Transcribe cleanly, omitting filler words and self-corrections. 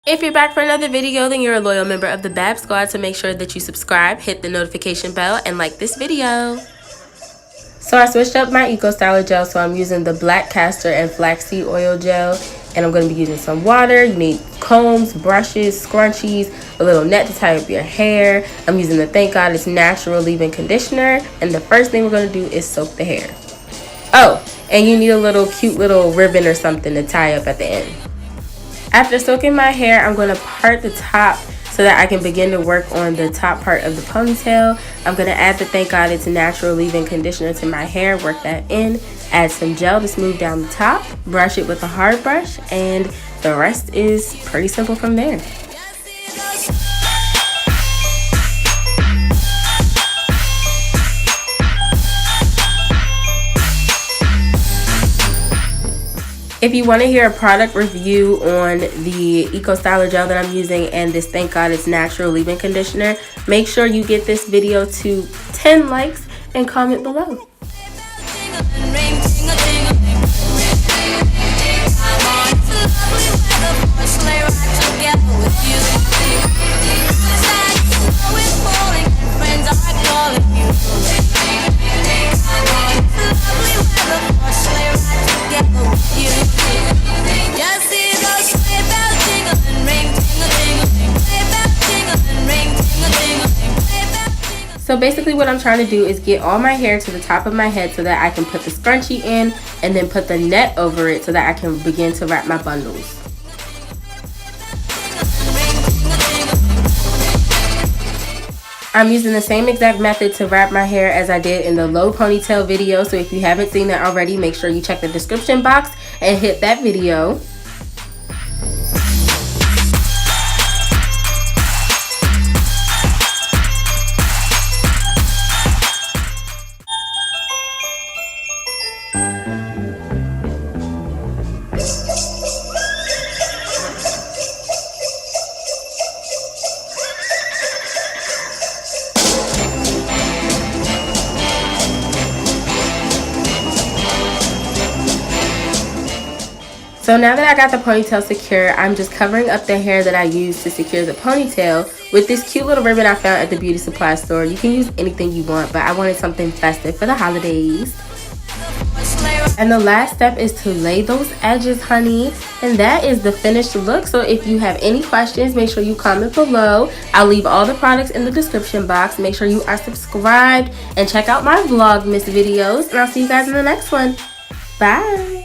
If you're back for another video, then you're a loyal member of the Bab Squad, so make sure that you subscribe, hit the notification bell, and like this video. So I switched up my Eco Styler gel, so I'm using the black castor and flaxseed oil gel, and I'm going to be using some water. You need combs, brushes, scrunchies, a little net to tie up your hair. I'm using the Thank God It's Natural leave-in conditioner, and the first thing we're going to do is soak the hair. Oh, and you need a little cute little ribbon or something to tie up at the end. After soaking my hair, I'm going to part the top so that I can begin to work on the top part of the ponytail. I'm going to add the Thank God It's Natural leave-in conditioner to my hair, work that in, add some gel to smooth down the top, brush it with a hard brush, and the rest is pretty simple from there. If you want to hear a product review on the Eco Styler gel that I'm using and this Thank God It's Natural leave-in conditioner, make sure you get this video to 10 likes and comment below. So basically what I'm trying to do is get all my hair to the top of my head so that I can put the scrunchie in and then put the net over it so that I can begin to wrap my bundles. I'm using the same exact method to wrap my hair as I did in the low ponytail video, so if you haven't seen that already, make sure you check the description box and hit that video. So now that I got the ponytail secure, I'm just covering up the hair that I used to secure the ponytail with this cute little ribbon I found at the beauty supply store. You can use anything you want, but I wanted something festive for the holidays. And the last step is to lay those edges, honey. And that is the finished look. So if you have any questions, make sure you comment below. I'll leave all the products in the description box. Make sure you are subscribed and check out my Vlogmas videos. And I'll see you guys in the next one. Bye.